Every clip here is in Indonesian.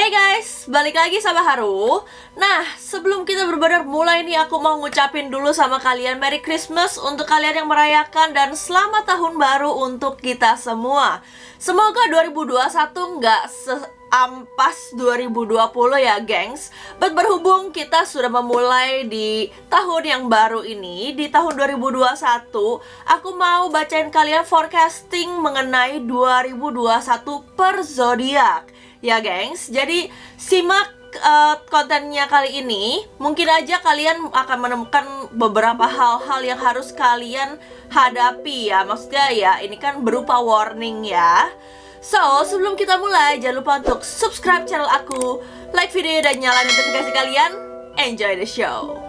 Hey guys, balik lagi sama Haru. Nah, sebelum kita benar-benar mulai nih, aku mau ngucapin dulu sama kalian Merry Christmas untuk kalian yang merayakan, dan selamat tahun baru untuk kita semua. Semoga 2021 nggak seampas 2020 ya gengs. But berhubung kita sudah memulai di tahun yang baru ini, di tahun 2021, aku mau bacain kalian forecasting mengenai 2021 per zodiak. Ya gengs, jadi simak kontennya kali ini. Mungkin aja kalian akan menemukan beberapa hal-hal yang harus kalian hadapi ya. Maksudnya ya, ini kan berupa warning ya. So, sebelum kita mulai, jangan lupa untuk subscribe channel aku, like video dan nyalain notifikasi kalian. Enjoy the show.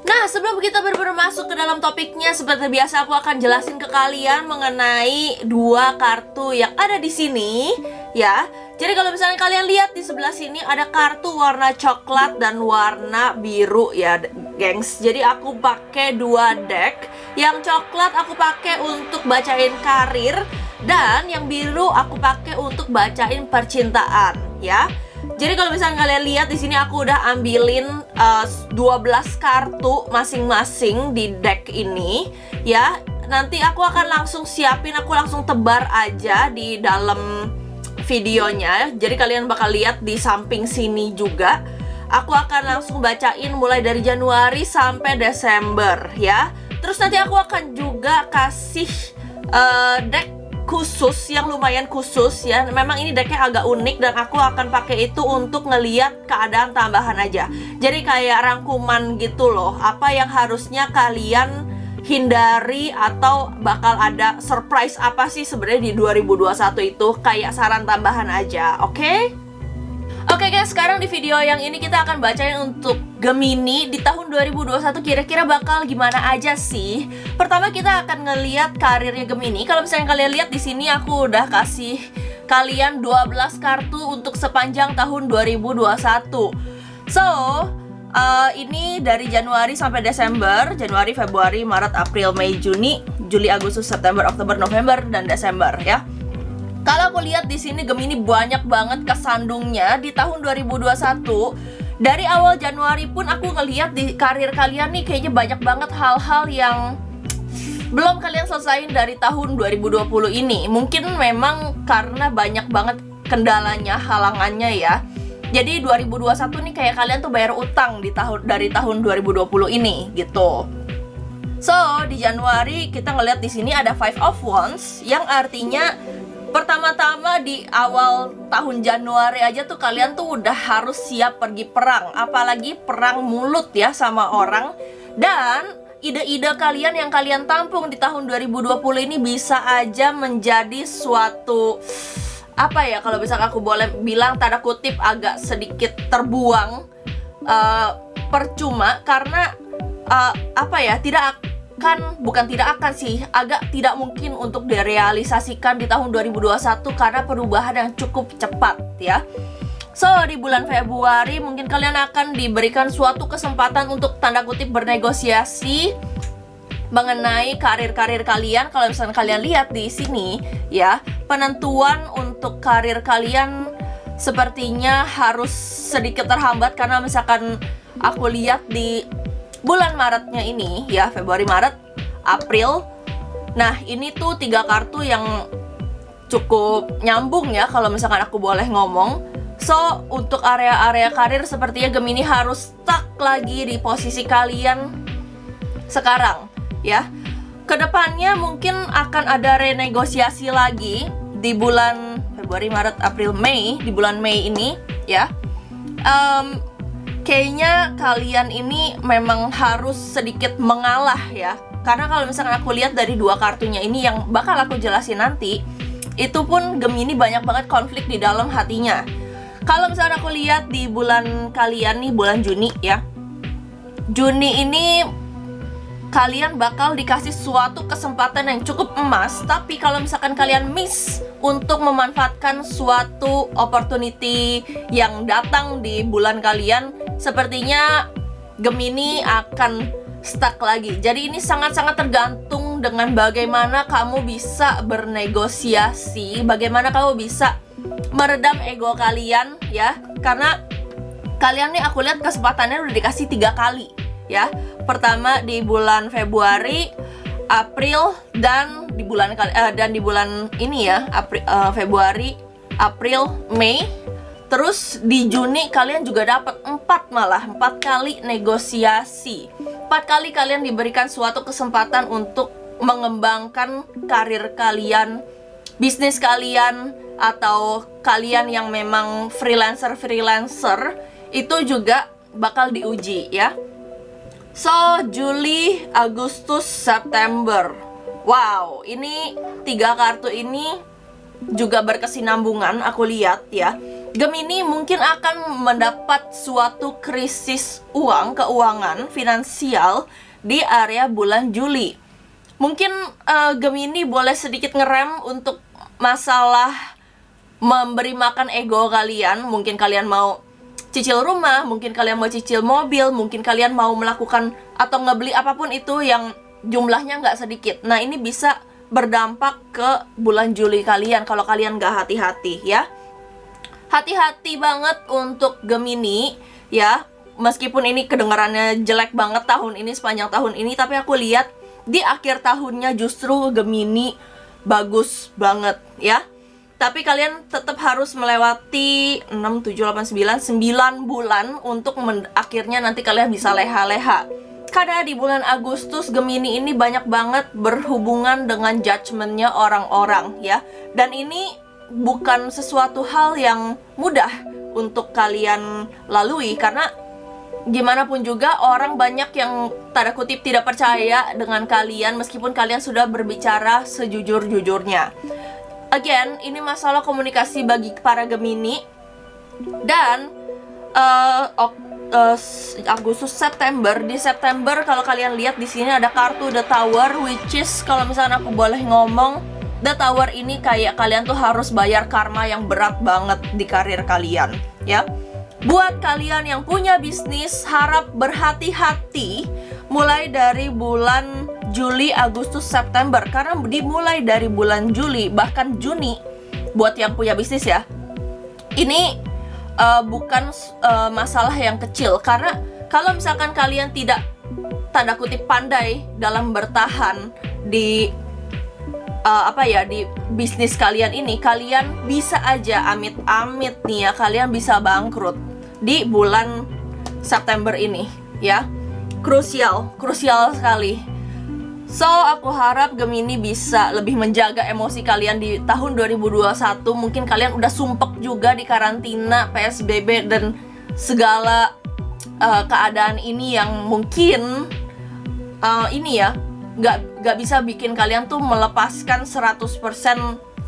Nah, sebelum kita benar-benar masuk ke dalam topiknya, seperti biasa aku akan jelasin ke kalian mengenai dua kartu yang ada di sini ya. Jadi kalau misalnya kalian lihat di sebelah sini ada kartu warna coklat dan warna biru ya, gengs. Jadi aku pakai dua deck. Yang coklat aku pakai untuk bacain karir, dan yang biru aku pakai untuk bacain percintaan ya. Jadi kalau misalnya kalian lihat di sini aku udah ambilin 12 kartu masing-masing di deck ini ya. Nanti aku akan langsung siapin, aku langsung tebar aja di dalam videonya. Jadi kalian bakal lihat di samping sini juga. Aku akan langsung bacain mulai dari Januari sampai Desember ya. Terus nanti aku akan juga kasih deck khusus yang lumayan khusus ya. Memang ini decknya agak unik dan aku akan pakai itu untuk ngeliat keadaan tambahan aja. Jadi kayak rangkuman gitu loh, apa yang harusnya kalian hindari atau bakal ada surprise apa sih sebenarnya di 2021 itu, kayak saran tambahan aja, oke? Oke guys, sekarang di video yang ini kita akan bacain untuk Gemini di tahun 2021 kira-kira bakal gimana aja sih. Pertama kita akan ngeliat karirnya Gemini. Kalau misalnya kalian lihat di sini aku udah kasih kalian 12 kartu untuk sepanjang tahun 2021. So, ini dari Januari sampai Desember, Januari, Februari, Maret, April, Mei, Juni, Juli, Agustus, September, Oktober, November, dan Desember ya. Kalau aku lihat di sini Gemini banyak banget kesandungnya di tahun 2021. Dari awal Januari pun aku ngelihat di karir kalian nih kayaknya banyak banget hal-hal yang belum kalian selesain dari tahun 2020 ini. Mungkin memang karena banyak banget kendalanya, halangannya ya. Jadi 2021 nih kayak kalian tuh bayar utang dari tahun 2020 ini gitu. So, di Januari kita ngelihat di sini ada Five of Wands yang artinya pertama-tama di awal tahun Januari aja tuh kalian tuh udah harus siap pergi perang. Apalagi perang mulut ya sama orang. Dan ide-ide kalian yang kalian tampung di tahun 2020 ini bisa aja menjadi suatu, apa ya, kalau misalkan aku boleh bilang tanda kutip agak sedikit terbuang, percuma. Karena apa ya, bukan tidak akan sih, agak tidak mungkin untuk direalisasikan di tahun 2021 karena perubahan yang cukup cepat ya. So, di bulan Februari mungkin kalian akan diberikan suatu kesempatan untuk tanda kutip bernegosiasi mengenai karir-karir kalian. Kalau misalnya kalian lihat di sini ya, penentuan untuk karir kalian sepertinya harus sedikit terhambat karena misalkan aku lihat di bulan Maretnya ini ya, Februari, Maret, April. Nah, ini tuh 3 kartu yang cukup nyambung ya kalau misalkan aku boleh ngomong. So, untuk area-area karir sepertinya Gemini harus stuck lagi di posisi kalian sekarang ya. Kedepannya mungkin akan ada renegosiasi lagi di bulan Februari, Maret, April, Mei. Di bulan Mei ini ya, kayaknya kalian ini memang harus sedikit mengalah ya. Karena kalau misalkan aku lihat dari 2 kartunya ini yang bakal aku jelasin nanti, itu pun Gemini banyak banget konflik di dalam hatinya. Kalau misalkan aku lihat di bulan kalian nih, bulan Juni ya, Juni ini kalian bakal dikasih suatu kesempatan yang cukup emas. Tapi kalau misalkan kalian miss untuk memanfaatkan suatu opportunity yang datang di bulan kalian, sepertinya Gemini akan stuck lagi. Jadi ini sangat-sangat tergantung dengan bagaimana kamu bisa bernegosiasi, bagaimana kamu bisa meredam ego kalian ya, karena kalian nih aku lihat kesempatannya udah dikasih 3 kali ya. Pertama di bulan Februari, April, dan di bulan ini ya, Februari, April, Mei. Terus di Juni kalian juga dapat 4 kali negosiasi. 4 kali kalian diberikan suatu kesempatan untuk mengembangkan karir kalian, bisnis kalian, atau kalian yang memang freelancer itu juga bakal diuji ya. So, Juli, Agustus, September. Wow, ini 3 kartu ini juga berkesinambungan aku lihat ya. Gemini mungkin akan mendapat suatu krisis keuangan, finansial di area bulan Juli. Mungkin Gemini boleh sedikit ngerem untuk masalah memberi makan ego kalian. Mungkin kalian mau cicil rumah, mungkin kalian mau cicil mobil, mungkin kalian mau melakukan atau ngebeli apapun itu yang jumlahnya nggak sedikit. Nah, ini bisa berdampak ke bulan Juli kalian kalau kalian nggak hati-hati ya. Hati-hati banget untuk Gemini ya. Meskipun ini kedengarannya jelek banget tahun ini, sepanjang tahun ini, tapi aku lihat di akhir tahunnya justru Gemini bagus banget ya. Tapi kalian tetap harus melewati 6, 7, 8, 9 bulan untuk akhirnya nanti kalian bisa leha-leha. Karena di bulan Agustus Gemini ini banyak banget berhubungan dengan judgment-nya orang-orang ya. Dan ini bukan sesuatu hal yang mudah untuk kalian lalui, karena gimana pun juga orang banyak yang tanda kutip tidak percaya dengan kalian meskipun kalian sudah berbicara sejujur-jujurnya. Again, ini masalah komunikasi bagi para Gemini. Dan Agustus, September. Di September kalau kalian lihat di sini ada kartu The Tower, which is kalau misalnya aku boleh ngomong, The Tower ini kayak kalian tuh harus bayar karma yang berat banget di karir kalian ya. Buat kalian yang punya bisnis, harap berhati-hati mulai dari bulan Juli, Agustus, September. Karena dimulai dari bulan Juli, bahkan Juni, buat yang punya bisnis ya, ini bukan masalah yang kecil. Karena kalau misalkan kalian tidak tanda kutip pandai dalam bertahan di di bisnis kalian ini, kalian bisa aja amit-amit nih ya, kalian bisa bangkrut di bulan September ini ya. Krusial sekali. So, aku harap Gemini bisa lebih menjaga emosi kalian di tahun 2021. Mungkin kalian udah sumpek juga di karantina, PSBB, dan segala keadaan ini yang mungkin ini ya gak bisa bikin kalian tuh melepaskan 100%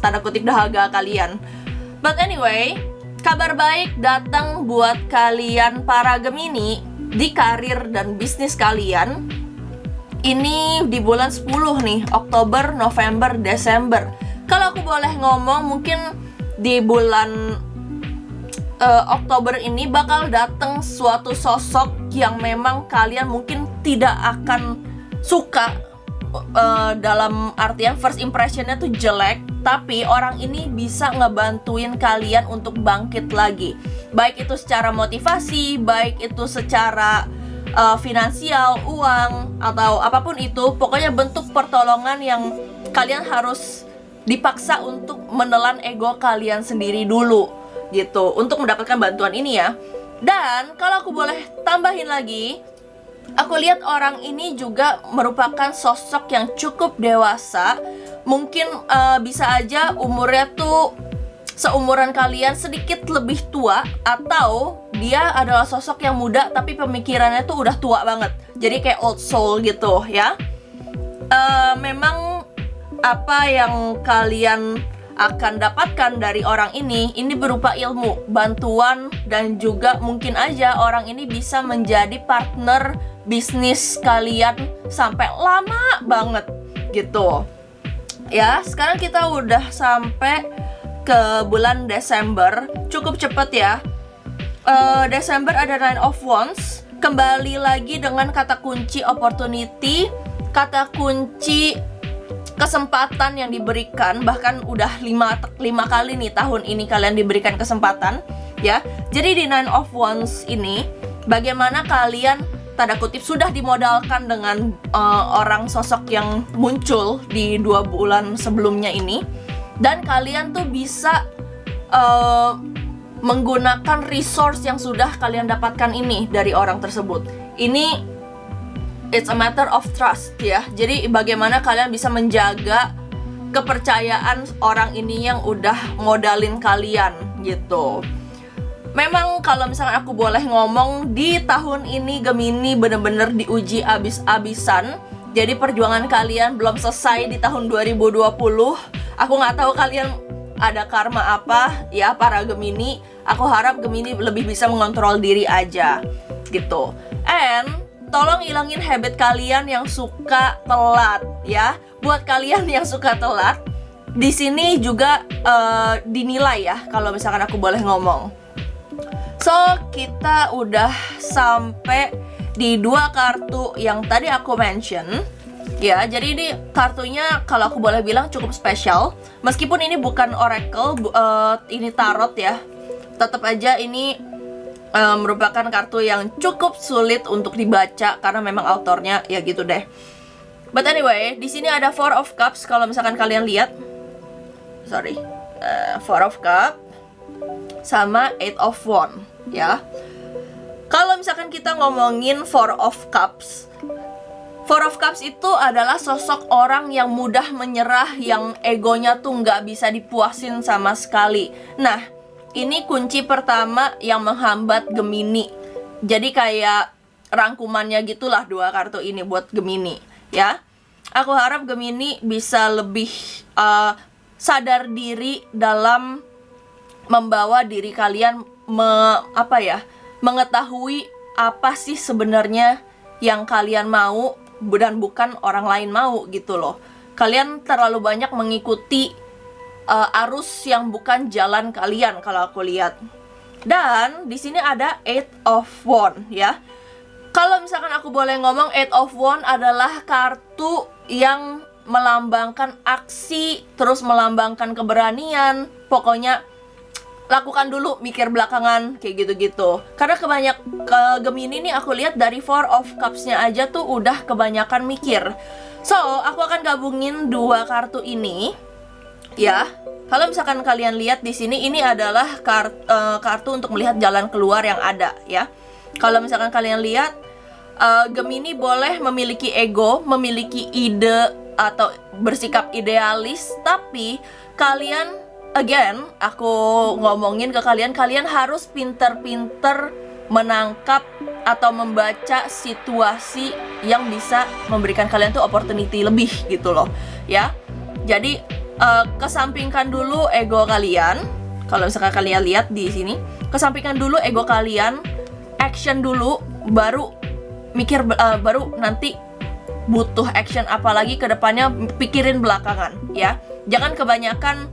tanda kutip dahaga kalian. But anyway, kabar baik datang buat kalian para Gemini di karir dan bisnis kalian. Ini di bulan 10 nih, Oktober, November, Desember. Kalau aku boleh ngomong, mungkin di bulan Oktober ini bakal datang suatu sosok yang memang kalian mungkin tidak akan suka. Dalam artian first impressionnya tuh jelek, tapi orang ini bisa ngebantuin kalian untuk bangkit lagi. Baik itu secara motivasi, baik itu secara finansial, uang, atau apapun itu. Pokoknya bentuk pertolongan yang kalian harus dipaksa untuk menelan ego kalian sendiri dulu gitu, untuk mendapatkan bantuan ini ya. Dan kalau aku boleh tambahin lagi, aku lihat orang ini juga merupakan sosok yang cukup dewasa. Mungkin bisa aja umurnya tuh seumuran kalian, sedikit lebih tua, atau dia adalah sosok yang muda tapi pemikirannya tuh udah tua banget. Jadi kayak old soul gitu ya. Memang apa yang kalian akan dapatkan dari orang ini berupa ilmu, bantuan, dan juga mungkin aja orang ini bisa menjadi partner bisnis kalian sampai lama banget gitu. Ya, sekarang kita udah sampai ke bulan Desember. Cukup cepet ya. Desember ada Nine of Wands. Kembali lagi dengan kata kunci opportunity, kata kunci kesempatan yang diberikan, bahkan udah 5 kali nih tahun ini kalian diberikan kesempatan, ya. Jadi di Nine of Wands ini, bagaimana kalian tanda kutip sudah dimodalkan dengan orang sosok yang muncul di 2 bulan sebelumnya ini, dan kalian tuh bisa menggunakan resource yang sudah kalian dapatkan ini dari orang tersebut. Ini it's a matter of trust, ya. Jadi bagaimana kalian bisa menjaga kepercayaan orang ini yang udah modalin kalian gitu. Memang kalau misalkan aku boleh ngomong, di tahun ini Gemini bener-bener diuji abis-abisan. Jadi perjuangan kalian belum selesai di tahun 2020. Aku nggak tahu kalian ada karma apa ya para Gemini. Aku harap Gemini lebih bisa mengontrol diri aja gitu. And tolong ilangin habit kalian yang suka telat, ya. Buat kalian yang suka telat, di sini juga dinilai ya, kalau misalkan aku boleh ngomong. So, kita udah sampai di 2 kartu yang tadi aku mention, ya. Jadi ini kartunya kalau aku boleh bilang cukup spesial. Meskipun ini bukan oracle, ini tarot ya. Tetap aja ini merupakan kartu yang cukup sulit untuk dibaca karena memang autornya ya gitu deh. But anyway, di sini ada Four of Cups. Kalau misalkan kalian lihat, Four of Cups sama Eight of Wands, ya. Kalau misalkan kita ngomongin Four of Cups, Four of Cups itu adalah sosok orang yang mudah menyerah, yang egonya tuh nggak bisa dipuasin sama sekali. Nah, ini kunci pertama yang menghambat Gemini. Jadi kayak rangkumannya gitulah 2 kartu ini buat Gemini, ya. Aku harap Gemini bisa lebih sadar diri dalam membawa diri kalian mengetahui apa sih sebenarnya yang kalian mau dan bukan orang lain mau gitu loh. Kalian terlalu banyak mengikuti arus yang bukan jalan kalian kalau aku lihat. Dan di sini ada Eight of Wands, ya. Kalau misalkan aku boleh ngomong, Eight of Wands adalah kartu yang melambangkan aksi, terus melambangkan keberanian. Pokoknya lakukan dulu, mikir belakangan, kayak gitu-gitu. Karena Gemini nih aku lihat dari Four of Cups-nya aja tuh udah kebanyakan mikir. So, aku akan gabungin 2 kartu ini, ya. Kalau misalkan kalian lihat di sini, ini adalah kartu untuk melihat jalan keluar yang ada, ya. Kalau misalkan kalian lihat, Gemini boleh memiliki ego, memiliki ide atau bersikap idealis, tapi kalian, again, aku ngomongin ke kalian, kalian harus pinter-pinter menangkap atau membaca situasi yang bisa memberikan kalian tuh opportunity lebih gitu loh, ya. Jadi kesampingkan dulu ego kalian. Kalau misalkan kalian lihat di sini, kesampingkan dulu ego kalian, action dulu, baru mikir, baru nanti butuh action apa lagi ke depannya, pikirin belakangan, ya. Jangan kebanyakan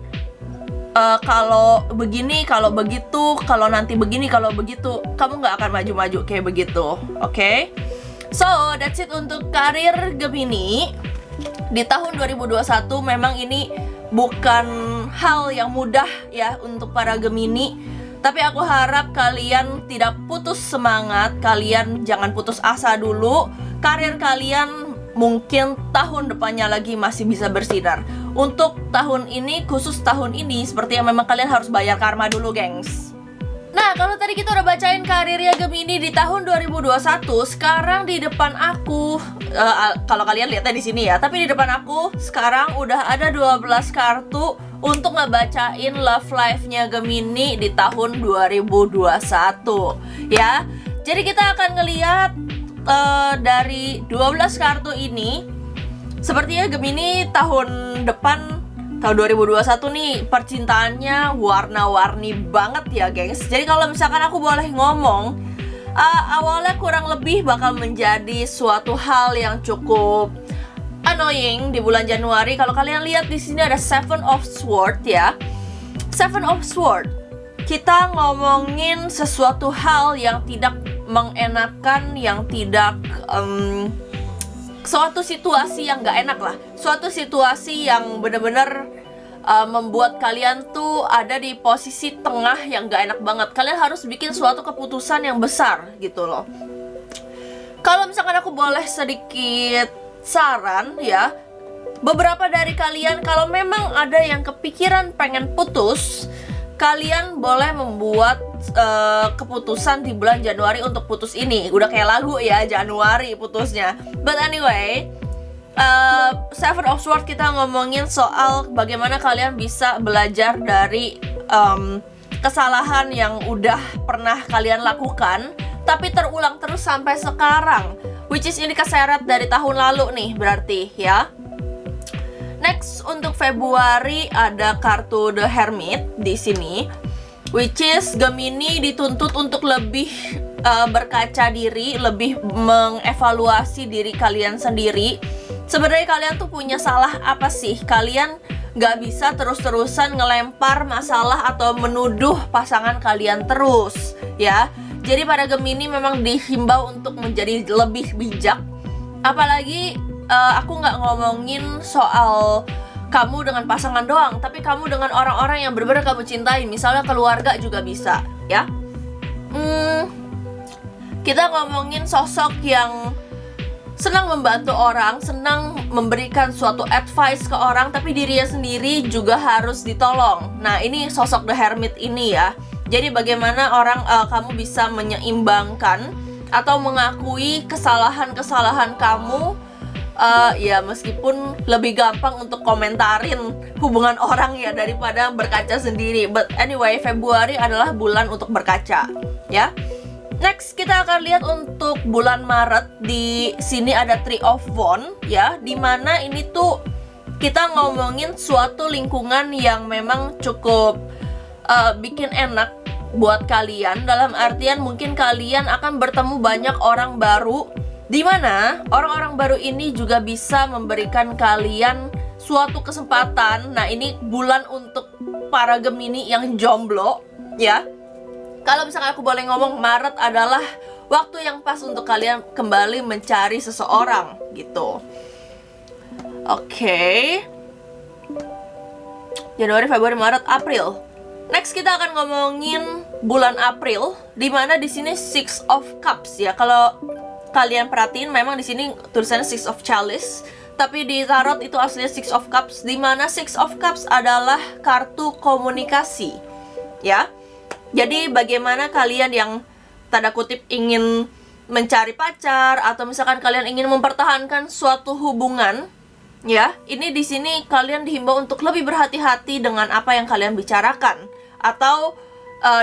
kalau begini, kalau begitu, kalau nanti begini, kalau begitu, kamu nggak akan maju-maju kayak begitu, oke? So, that's it untuk karir Gemini. Di tahun 2021 memang ini bukan hal yang mudah ya untuk para Gemini. Tapi aku harap kalian tidak putus semangat, kalian jangan putus asa dulu. Karir kalian mungkin tahun depannya lagi masih bisa bersinar. Untuk tahun ini, khusus tahun ini, sepertinya memang kalian harus bayar karma dulu, gengs. Nah, kalau tadi kita udah bacain karirnya Gemini di tahun 2021, sekarang di depan aku, kalau kalian lihatnya di sini ya, tapi di depan aku sekarang udah ada 12 kartu untuk ngebacain love life-nya Gemini di tahun 2021, ya. Jadi kita akan ngelihat dari 12 kartu ini, sepertinya Gemini tahun depan, tahun 2021 nih, percintaannya warna-warni banget ya, gengs. Jadi kalau misalkan aku boleh ngomong, awalnya kurang lebih bakal menjadi suatu hal yang cukup annoying di bulan Januari. Kalau kalian lihat di sini ada Seven of Swords ya. Seven of Swords. Kita ngomongin sesuatu hal yang tidak mengenakan, yang tidak suatu situasi yang gak enak lah, suatu situasi yang bener-bener membuat kalian tuh ada di posisi tengah yang gak enak banget. Kalian harus bikin suatu keputusan yang besar gitu loh. Kalau misalkan aku boleh sedikit saran ya, beberapa dari kalian kalau memang ada yang kepikiran pengen putus, kalian boleh membuat keputusan di bulan Januari untuk putus ini. Udah kayak lagu ya, Januari putusnya. But anyway, Seven of Swords kita ngomongin soal bagaimana kalian bisa belajar dari kesalahan yang udah pernah kalian lakukan tapi terulang terus sampai sekarang, which is ini keseret dari tahun lalu nih berarti ya. Next untuk Februari ada kartu The Hermit di sini, which is Gemini dituntut untuk lebih berkaca diri, lebih mengevaluasi diri kalian sendiri. Sebenarnya kalian tuh punya salah apa sih? Kalian gak bisa terus-terusan ngelempar masalah atau menuduh pasangan kalian terus ya. Jadi para Gemini memang dihimbau untuk menjadi lebih bijak. Apalagi aku gak ngomongin soal kamu dengan pasangan doang, tapi kamu dengan orang-orang yang benar-benar kamu cintai. Misalnya keluarga juga bisa ya. Kita ngomongin sosok yang senang membantu orang, senang memberikan suatu advice ke orang, tapi dirinya sendiri juga harus ditolong. Nah, ini sosok The Hermit ini ya. Jadi bagaimana kamu bisa menyeimbangkan atau mengakui kesalahan-kesalahan kamu, ya meskipun lebih gampang untuk komentarin hubungan orang ya daripada berkaca sendiri. But anyway, Februari adalah bulan untuk berkaca ya. Next kita akan lihat untuk bulan Maret. Di sini ada Three of Wands ya, dimana ini tuh kita ngomongin suatu lingkungan yang memang cukup bikin enak buat kalian. Dalam artian mungkin kalian akan bertemu banyak orang baru, dimana orang-orang baru ini juga bisa memberikan kalian suatu kesempatan. Nah, ini bulan untuk para Gemini yang jomblo ya. Kalau misalkan aku boleh ngomong, Maret adalah waktu yang pas untuk kalian kembali mencari seseorang gitu. Oke. Januari, Februari, Maret, April. Next kita akan ngomongin bulan April, dimana di sini Six of Cups ya. Kalau kalian perhatiin, memang di sini tulisannya Six of Chalice, tapi di tarot itu aslinya Six of Cups, dimana Six of Cups adalah kartu komunikasi ya. Jadi bagaimana kalian yang tanda kutip ingin mencari pacar atau misalkan kalian ingin mempertahankan suatu hubungan, ya, ini di sini kalian dihimbau untuk lebih berhati-hati dengan apa yang kalian bicarakan. Atau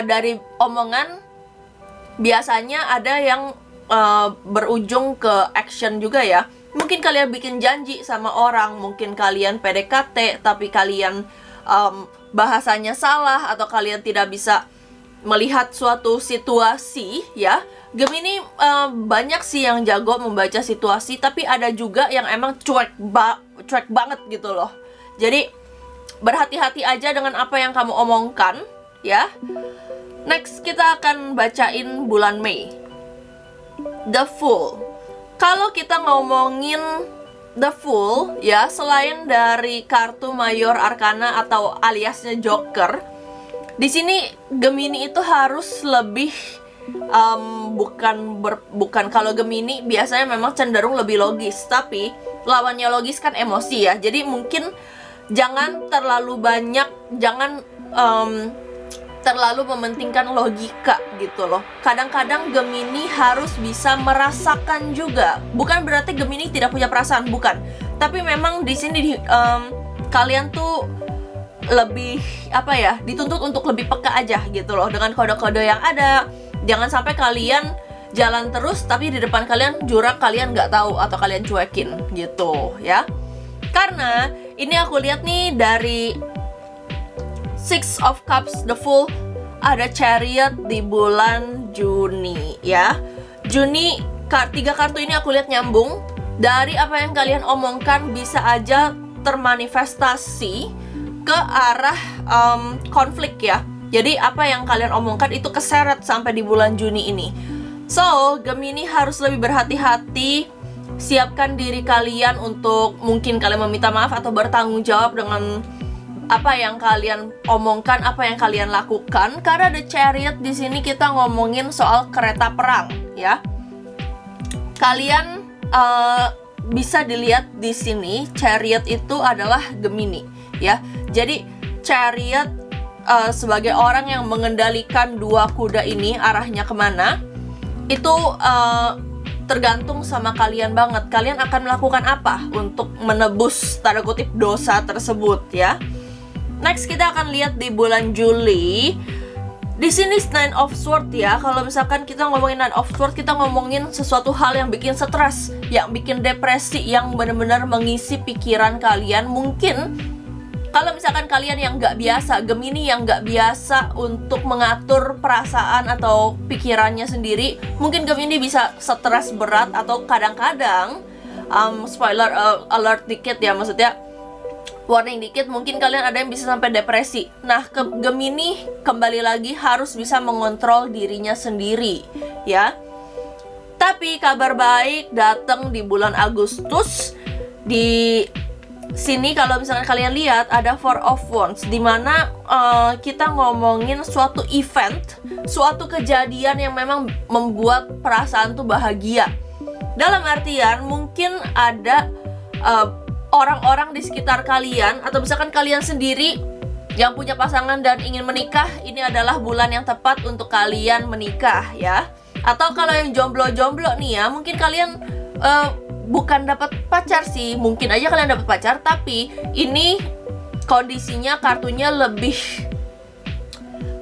dari omongan biasanya ada yang berujung ke action juga ya. Mungkin kalian bikin janji sama orang, mungkin kalian PDKT tapi kalian bahasanya salah atau kalian tidak bisa melihat suatu situasi ya. Gemini banyak sih yang jago membaca situasi, tapi ada juga yang emang cuek banget gitu loh. Jadi berhati-hati aja dengan apa yang kamu omongkan ya. Next kita akan bacain bulan Mei, The Fool. Kalau kita ngomongin The Fool ya, selain dari kartu Mayor Arcana atau aliasnya Joker, di sini Gemini itu harus lebih bukan kalau Gemini biasanya memang cenderung lebih logis, tapi lawannya logis kan emosi ya. Jadi mungkin jangan terlalu terlalu mementingkan logika gitu loh. Kadang-kadang Gemini harus bisa merasakan juga. Bukan berarti Gemini tidak punya perasaan, bukan. Tapi memang di sini kalian tuh lebih dituntut untuk lebih peka aja gitu loh dengan kode-kode yang ada. Jangan sampai kalian jalan terus tapi di depan kalian jurang kalian nggak tahu atau kalian cuekin gitu ya. Karena ini aku lihat nih dari Six of Cups, The Fool, ada Chariot di bulan Juni ya. Juni, tiga kartu ini aku lihat nyambung. Dari apa yang kalian omongkan bisa aja termanifestasi ke arah konflik ya. Jadi apa yang kalian omongkan itu keseret sampai di bulan Juni ini. So, Gemini harus lebih berhati-hati siapkan diri kalian untuk mungkin kalian meminta maaf atau bertanggung jawab dengan apa yang kalian omongkan, apa yang kalian lakukan. Karena The Chariot di sini kita ngomongin soal kereta perang, ya. Kalian bisa dilihat di sini, Chariot itu adalah Gemini, ya. Jadi Chariot sebagai orang yang mengendalikan dua kuda ini arahnya kemana, itu tergantung sama kalian banget. Kalian akan melakukan apa untuk menebus tanda kutip dosa tersebut, ya. Next kita akan lihat di bulan Juli. Di sini Nine of Swords, ya. Kalau misalkan kita ngomongin Nine of Swords, kita ngomongin sesuatu hal yang bikin stres, yang bikin depresi, yang benar-benar mengisi pikiran kalian. Mungkin kalau misalkan kalian yang nggak biasa, Gemini yang nggak biasa untuk mengatur perasaan atau pikirannya sendiri, mungkin Gemini bisa stres berat atau kadang-kadang spoiler alert dikit, ya, maksudnya warning dikit, mungkin kalian ada yang bisa sampai depresi. Nah, Gemini kembali lagi harus bisa mengontrol dirinya sendiri, ya. Tapi kabar baik datang di bulan Agustus. Di sini kalau misalnya kalian lihat ada Four of Wands, dimana kita ngomongin suatu event, suatu kejadian yang memang membuat perasaan tuh bahagia. Dalam artian mungkin ada orang-orang di sekitar kalian, atau misalkan kalian sendiri yang punya pasangan dan ingin menikah, ini adalah bulan yang tepat untuk kalian menikah, ya. Atau kalau yang jomblo-jomblo nih, ya, mungkin kalian bukan dapat pacar sih, mungkin aja kalian dapat pacar, tapi ini kondisinya kartunya lebih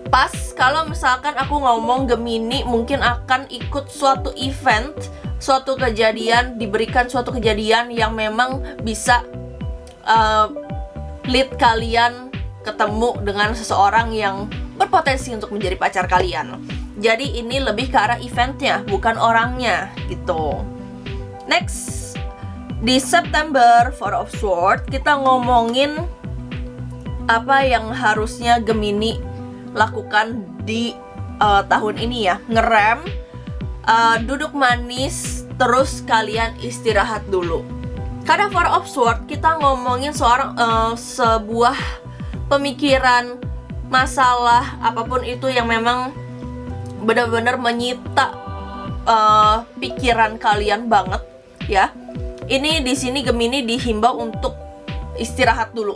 pas. Kalau misalkan aku ngomong Gemini mungkin akan ikut suatu event, suatu kejadian, diberikan suatu kejadian yang memang bisa lead kalian ketemu dengan seseorang yang berpotensi untuk menjadi pacar kalian. Jadi ini lebih ke arah eventnya, bukan orangnya, gitu. Next, di September, Four of Swords, kita ngomongin apa yang harusnya Gemini lakukan di tahun ini, ya. Ngerem, duduk manis, terus kalian istirahat dulu. Karena Four of Swords kita ngomongin sebuah pemikiran, masalah, apapun itu yang memang benar-benar menyita pikiran kalian banget, ya. Ini di sini Gemini dihimbau untuk istirahat dulu.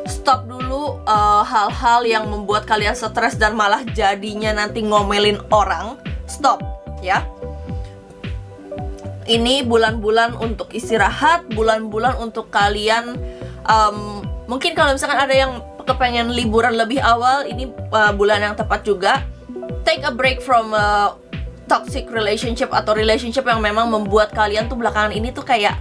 Stop dulu hal-hal yang membuat kalian stres dan malah jadinya nanti ngomelin orang. Stop, ya. Ini bulan-bulan untuk istirahat, bulan-bulan untuk kalian mungkin kalau misalkan ada yang kepengen liburan lebih awal, ini bulan yang tepat juga. Take a break from a toxic relationship atau relationship yang memang membuat kalian tuh belakangan ini tuh kayak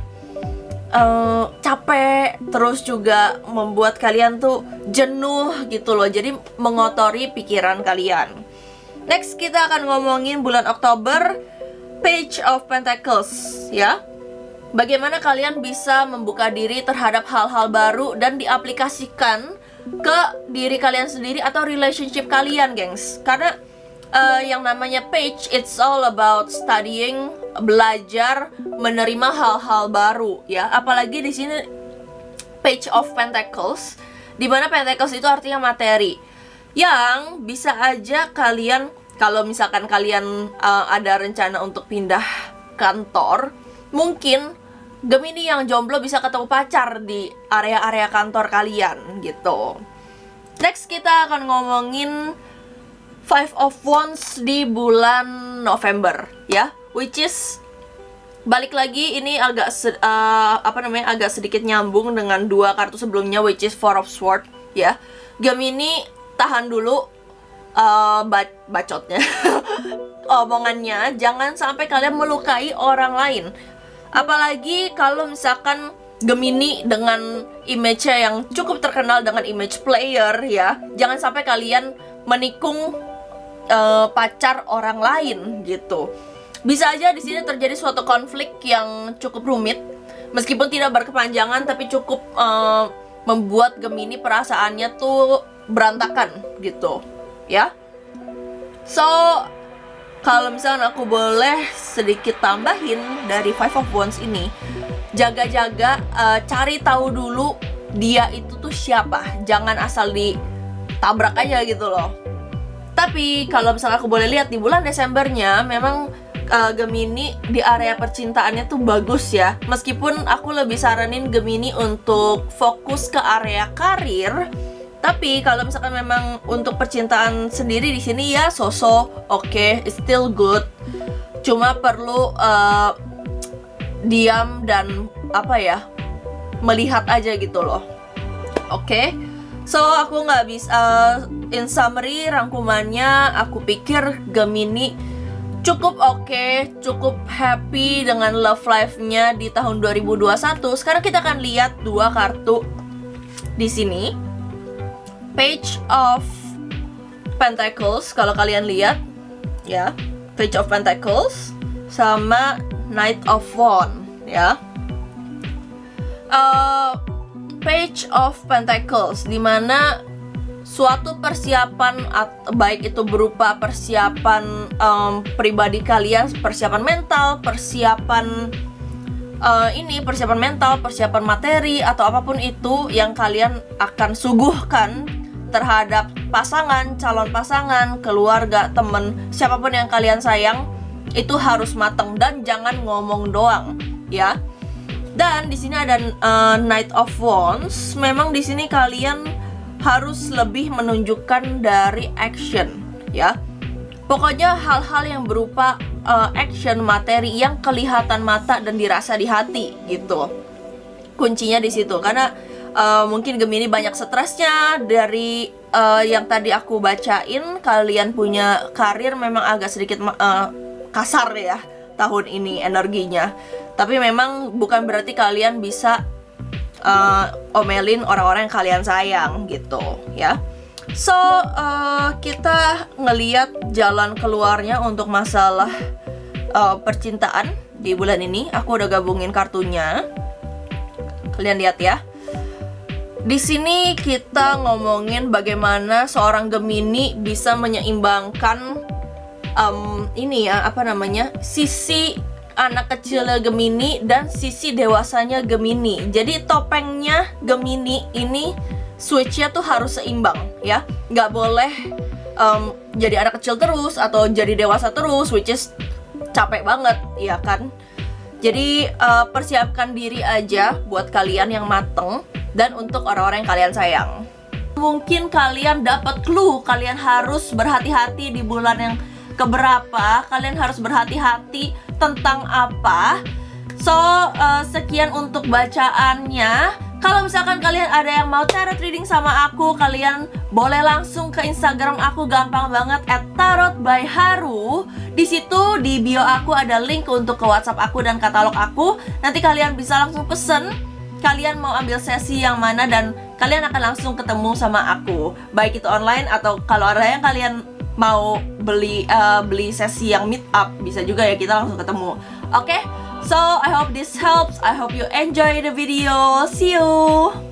capek, terus juga membuat kalian tuh jenuh gitu loh. Jadi mengotori pikiran kalian. Next kita akan ngomongin bulan Oktober, Page of Pentacles, ya. Bagaimana kalian bisa membuka diri terhadap hal-hal baru dan diaplikasikan ke diri kalian sendiri atau relationship kalian, gengs. Karena yang namanya page, it's all about studying, belajar, menerima hal-hal baru, ya. Apalagi di sini Page of Pentacles, di mana Pentacles itu artinya materi, yang bisa aja kalian, kalau misalkan kalian ada rencana untuk pindah kantor, mungkin Gemini yang jomblo bisa ketemu pacar di area-area kantor kalian, gitu. Next kita akan ngomongin Five of Wands di bulan November, ya, which is balik lagi ini agak agak sedikit nyambung dengan dua kartu sebelumnya, which is Four of Swords, ya. Gemini tahan dulu bacotnya, omongannya, jangan sampai kalian melukai orang lain. Apalagi kalau misalkan Gemini dengan image-nya yang cukup terkenal dengan image player, ya, jangan sampai kalian menikung pacar orang lain, gitu. Bisa aja di sini terjadi suatu konflik yang cukup rumit, meskipun tidak berkepanjangan, tapi cukup membuat Gemini perasaannya tuh berantakan, gitu, ya. So Kalau misalnya aku boleh sedikit tambahin dari Five of Wands ini, jaga-jaga, cari tahu dulu dia itu tuh siapa. Jangan asal ditabrak aja gitu loh. Tapi kalau misalnya aku boleh lihat di bulan Desembernya, memang Gemini di area percintaannya tuh bagus ya. Meskipun aku lebih saranin Gemini untuk fokus ke area karir, tapi kalau misalkan memang untuk percintaan sendiri di sini ya so-so, oke, it's still good. Cuma perlu diam dan melihat aja gitu loh. Oke. So aku nggak bisa, in summary rangkumannya, aku pikir Gemini cukup oke, cukup happy dengan love life-nya di tahun 2021. Sekarang kita akan lihat dua kartu di sini. Page of Pentacles, kalau kalian lihat ya, Page of Pentacles sama Knight of Wands ya. Page of Pentacles, dimana suatu persiapan, baik itu berupa persiapan pribadi kalian, persiapan mental, persiapan mental, persiapan materi, atau apapun itu yang kalian akan suguhkan terhadap pasangan, calon pasangan, keluarga, temen, siapapun yang kalian sayang, itu harus matang dan jangan ngomong doang ya. Dan di sini ada Knight of Wands. Memang di sini kalian harus lebih menunjukkan dari action ya. Pokoknya hal-hal yang berupa action, materi yang kelihatan mata dan dirasa di hati gitu. Kuncinya di situ, karena mungkin Gemini banyak stresnya dari yang tadi aku bacain. Kalian punya karir memang agak sedikit kasar ya tahun ini energinya. Tapi memang bukan berarti kalian bisa omelin orang-orang yang kalian sayang gitu ya. So kita ngeliat jalan keluarnya untuk masalah percintaan di bulan ini. Aku udah gabungin kartunya. Kalian lihat ya. Di sini kita ngomongin bagaimana seorang Gemini bisa menyeimbangkan sisi anak kecil Gemini dan sisi dewasanya Gemini. Jadi topengnya Gemini ini switchnya tuh harus seimbang ya. Nggak boleh jadi anak kecil terus atau jadi dewasa terus, which is capek banget ya kan. Jadi persiapkan diri aja buat kalian yang mateng dan untuk orang-orang yang kalian sayang. Mungkin kalian dapat clue, kalian harus berhati-hati di bulan yang keberapa, kalian harus berhati-hati tentang apa. So sekian untuk bacaannya. Kalau misalkan kalian ada yang mau tarot reading sama aku, kalian boleh langsung ke Instagram aku, gampang banget, @tarotbyharu. Di situ di bio aku ada link untuk ke WhatsApp aku dan katalog aku. Nanti kalian bisa langsung pesen kalian mau ambil sesi yang mana dan kalian akan langsung ketemu sama aku. Baik itu online atau kalau ada yang kalian mau beli sesi yang meet up, bisa juga ya, kita langsung ketemu. Oke? So, I hope this helps. I hope you enjoy the video. See you!